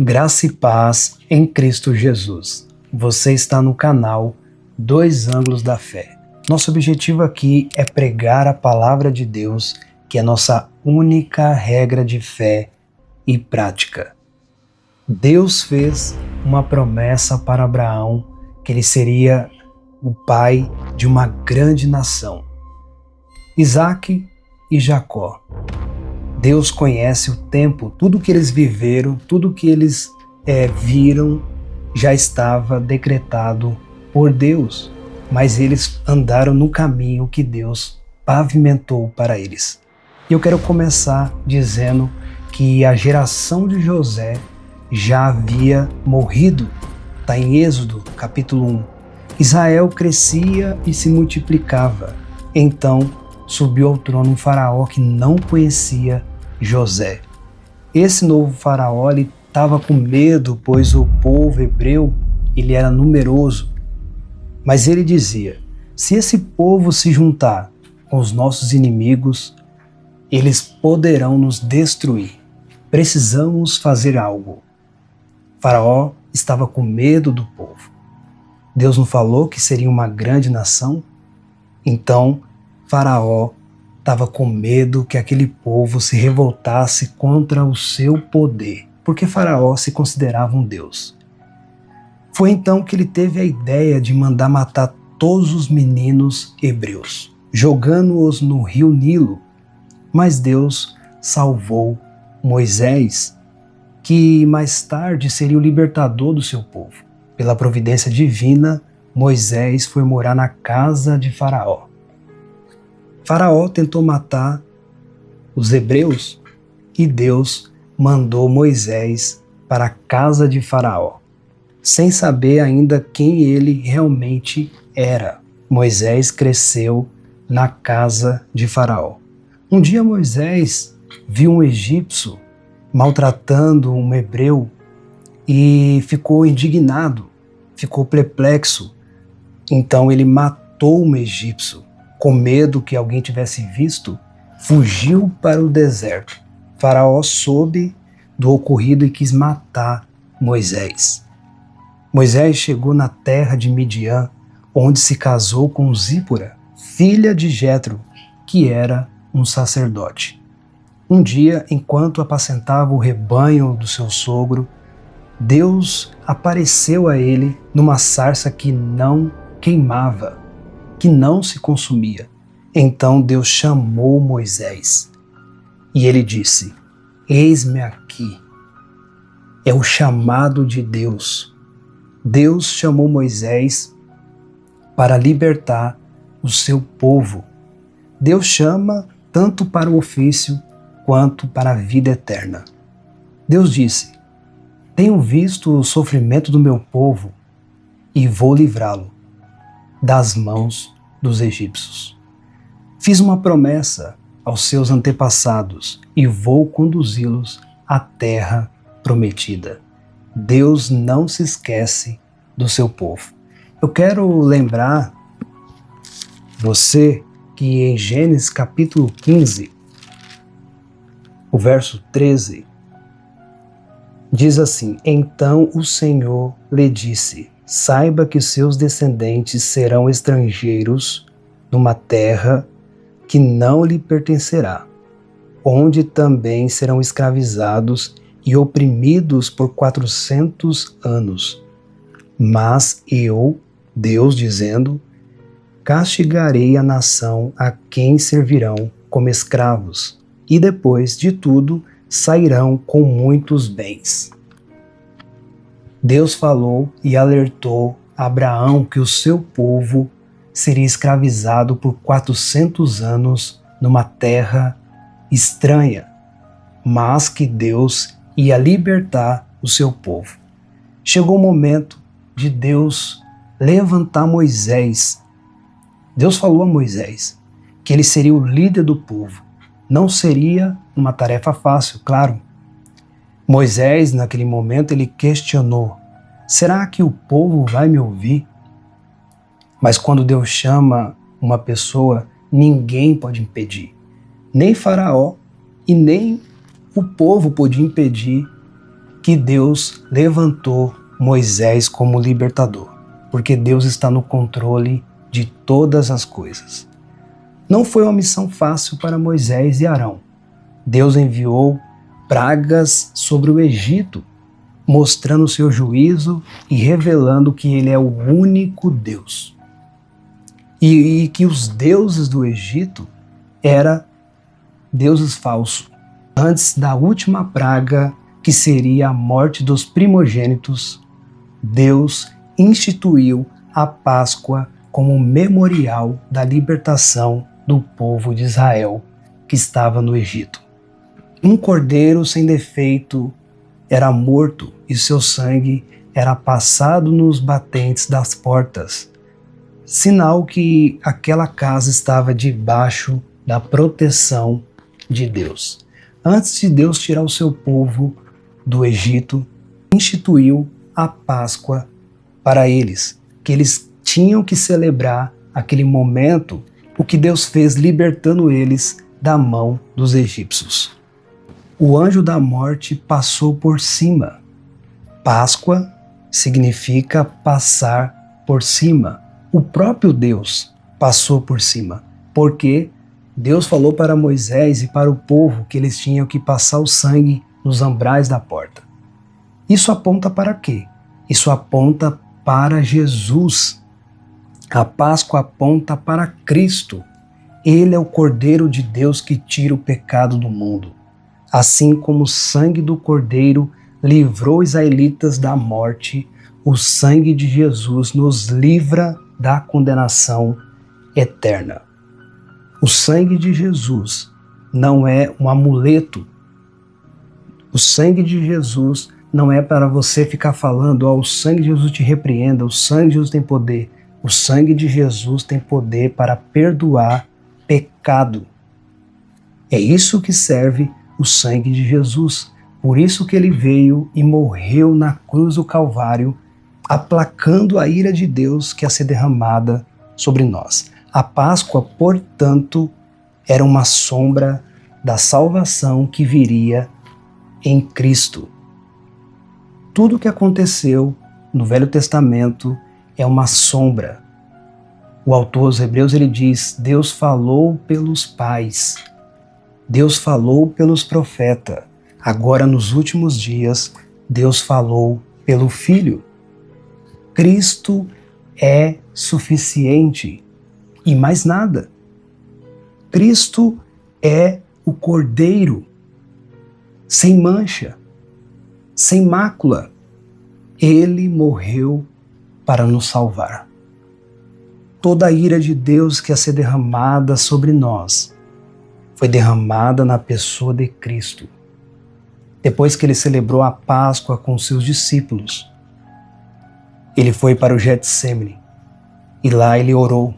Graça e paz em Cristo Jesus. Você está no canal Dois Ângulos da Fé. Nosso objetivo aqui é pregar a palavra de Deus, que é nossa única regra de fé e prática. Deus fez uma promessa para Abraão que ele seria o pai de uma grande nação. Isaac e Jacó. Deus conhece o tempo, tudo que eles viveram, tudo que eles viram já estava decretado por Deus, mas eles andaram no caminho que Deus pavimentou para eles. E eu quero começar dizendo que a geração de José já havia morrido. Está em Êxodo, capítulo 1. Israel crescia e se multiplicava. Então subiu ao trono um faraó que não conhecia José. Esse novo faraó estava com medo, pois o povo hebreu ele era numeroso. Mas ele dizia: se esse povo se juntar com os nossos inimigos, eles poderão nos destruir. Precisamos fazer algo. Faraó estava com medo do povo. Deus não falou que seria uma grande nação? Então, Faraó estava com medo que aquele povo se revoltasse contra o seu poder, porque Faraó se considerava um deus. Foi então que ele teve a ideia de mandar matar todos os meninos hebreus, jogando-os no rio Nilo. Mas Deus salvou Moisés, que mais tarde seria o libertador do seu povo. Pela providência divina, Moisés foi morar na casa de Faraó. Faraó tentou matar os hebreus e Deus mandou Moisés para a casa de Faraó, sem saber ainda quem ele realmente era. Moisés cresceu na casa de Faraó. Um dia Moisés viu um egípcio maltratando um hebreu e ficou indignado, ficou perplexo. Então ele matou um egípcio. Com medo que alguém tivesse visto, fugiu para o deserto. Faraó soube do ocorrido e quis matar Moisés. Moisés chegou na terra de Midian, onde se casou com Zípora, filha de Jetro, que era um sacerdote. Um dia, enquanto apacentava o rebanho do seu sogro, Deus apareceu a ele numa sarça que não queimava, que não se consumia. Então Deus chamou Moisés e ele disse: eis-me aqui. É o chamado de Deus. Deus chamou Moisés para libertar o seu povo. Deus chama tanto para o ofício quanto para a vida eterna. Deus disse: tenho visto o sofrimento do meu povo e vou livrá-lo das mãos dos egípcios. Fiz uma promessa aos seus antepassados e vou conduzi-los à terra prometida. Deus não se esquece do seu povo. Eu quero lembrar você que em Gênesis capítulo 15, o verso 13, diz assim: então o Senhor lhe disse: saiba que seus descendentes serão estrangeiros numa terra que não lhe pertencerá, onde também serão escravizados e oprimidos por 400 anos. Mas eu, Deus dizendo, castigarei a nação a quem servirão como escravos, e depois de tudo sairão com muitos bens. Deus falou e alertou Abraão que o seu povo seria escravizado por 400 anos numa terra estranha, mas que Deus ia libertar o seu povo. Chegou o momento de Deus levantar Moisés. Deus falou a Moisés que ele seria o líder do povo. Não seria uma tarefa fácil, claro. Moisés, naquele momento, ele questionou: será que o povo vai me ouvir? Mas quando Deus chama uma pessoa, ninguém pode impedir. Nem Faraó e nem o povo podia impedir que Deus levantou Moisés como libertador, porque Deus está no controle de todas as coisas. Não foi uma missão fácil para Moisés e Arão. Deus enviou pragas sobre o Egito, mostrando seu juízo e revelando que ele é o único Deus. E que os deuses do Egito eram deuses falsos. Antes da última praga, que seria a morte dos primogênitos, Deus instituiu a Páscoa como memorial da libertação do povo de Israel que estava no Egito. Um cordeiro sem defeito era morto e seu sangue era passado nos batentes das portas, sinal que aquela casa estava debaixo da proteção de Deus. Antes de Deus tirar o seu povo do Egito, instituiu a Páscoa para eles, que eles tinham que celebrar aquele momento, o que Deus fez libertando eles da mão dos egípcios. O anjo da morte passou por cima. Páscoa significa passar por cima. O próprio Deus passou por cima, porque Deus falou para Moisés e para o povo que eles tinham que passar o sangue nos umbrais da porta. Isso aponta para quê? Isso aponta para Jesus. A Páscoa aponta para Cristo. Ele é o Cordeiro de Deus que tira o pecado do mundo. Assim como o sangue do Cordeiro livrou os israelitas da morte, o sangue de Jesus nos livra da condenação eterna. O sangue de Jesus não é um amuleto. O sangue de Jesus não é para você ficar falando, o sangue de Jesus te repreenda, o sangue de Jesus tem poder. O sangue de Jesus tem poder para perdoar pecado. É isso que serve o sangue de Jesus. Por isso que ele veio e morreu na cruz do Calvário, aplacando a ira de Deus que ia ser derramada sobre nós. A Páscoa, portanto, era uma sombra da salvação que viria em Cristo. Tudo o que aconteceu no Velho Testamento é uma sombra. O autor aos Hebreus ele diz: Deus falou pelos pais, Deus falou pelos profetas. Agora, nos últimos dias, Deus falou pelo Filho. Cristo é suficiente e mais nada. Cristo é o Cordeiro, sem mancha, sem mácula. Ele morreu para nos salvar. Toda a ira de Deus que ia ser derramada sobre nós foi derramada na pessoa de Cristo. Depois que ele celebrou a Páscoa com seus discípulos, ele foi para o Getsêmani e lá ele orou,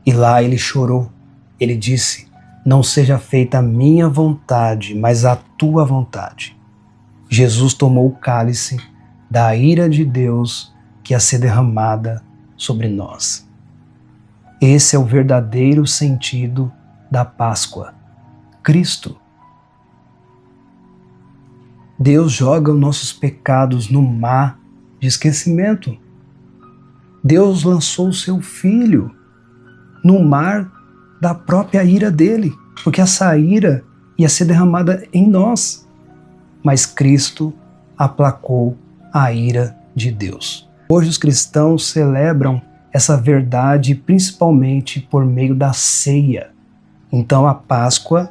e lá ele chorou. Ele disse: não seja feita a minha vontade, mas a tua vontade. Jesus tomou o cálice da ira de Deus que ia ser derramada sobre nós. Esse é o verdadeiro sentido da Páscoa. Cristo. Deus joga os nossos pecados no mar de esquecimento. Deus lançou o seu Filho no mar da própria ira dele, porque essa ira ia ser derramada em nós. Mas Cristo aplacou a ira de Deus. Hoje os cristãos celebram essa verdade principalmente por meio da ceia. Então a Páscoa,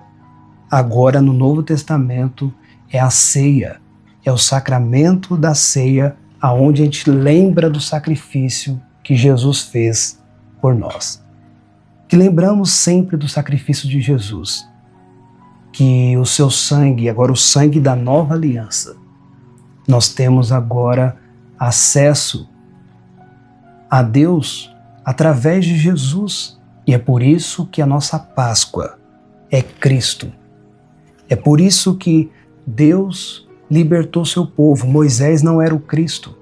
agora no Novo Testamento, é a ceia, é o sacramento da ceia, aonde a gente lembra do sacrifício que Jesus fez por nós. Que lembramos sempre do sacrifício de Jesus, que o seu sangue, agora o sangue da nova aliança, nós temos agora acesso a Deus através de Jesus. E é por isso que a nossa Páscoa é Cristo. É por isso que Deus libertou seu povo. Moisés não era o Cristo.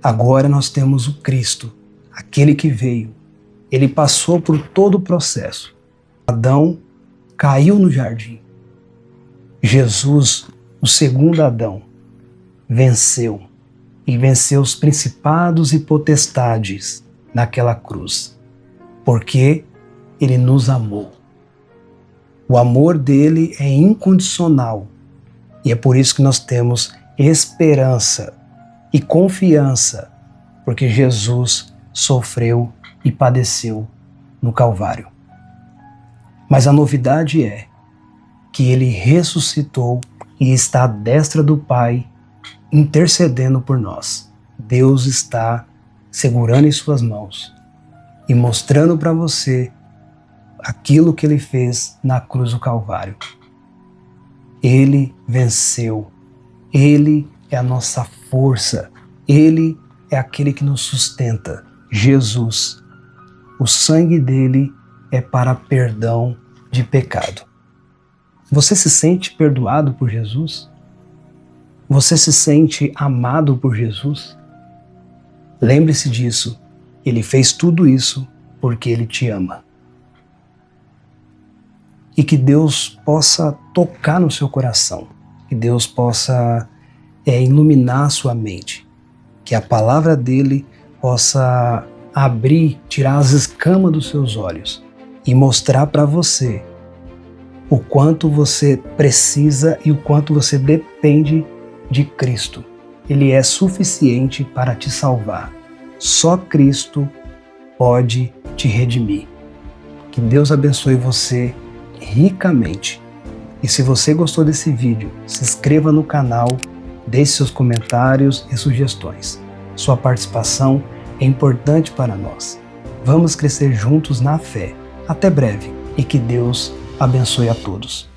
Agora nós temos o Cristo, aquele que veio. Ele passou por todo o processo. Adão caiu no jardim. Jesus o segundo Adão, venceu e venceu os principados e potestades naquela cruz, porque ele nos amou. O amor dele é incondicional e é por isso que nós temos esperança e confiança, porque Jesus sofreu e padeceu no Calvário. Mas a novidade é que ele ressuscitou e está à destra do Pai, intercedendo por nós. Deus está segurando em suas mãos e mostrando para você aquilo que ele fez na cruz do Calvário. Ele venceu. Ele é a nossa força. Ele é aquele que nos sustenta. Jesus. O sangue dele é para perdão de pecado. Você se sente perdoado por Jesus? Você se sente amado por Jesus? Lembre-se disso. Ele fez tudo isso porque ele te ama. E que Deus possa tocar no seu coração. Que Deus possa iluminar sua mente. Que a palavra dele possa abrir, tirar as escamas dos seus olhos e mostrar para você o quanto você precisa e o quanto você depende de Cristo. Ele é suficiente para te salvar. Só Cristo pode te redimir. Que Deus abençoe você ricamente. E se você gostou desse vídeo, se inscreva no canal, deixe seus comentários e sugestões. Sua participação é importante para nós. Vamos crescer juntos na fé. Até breve e que Deus abençoe a todos.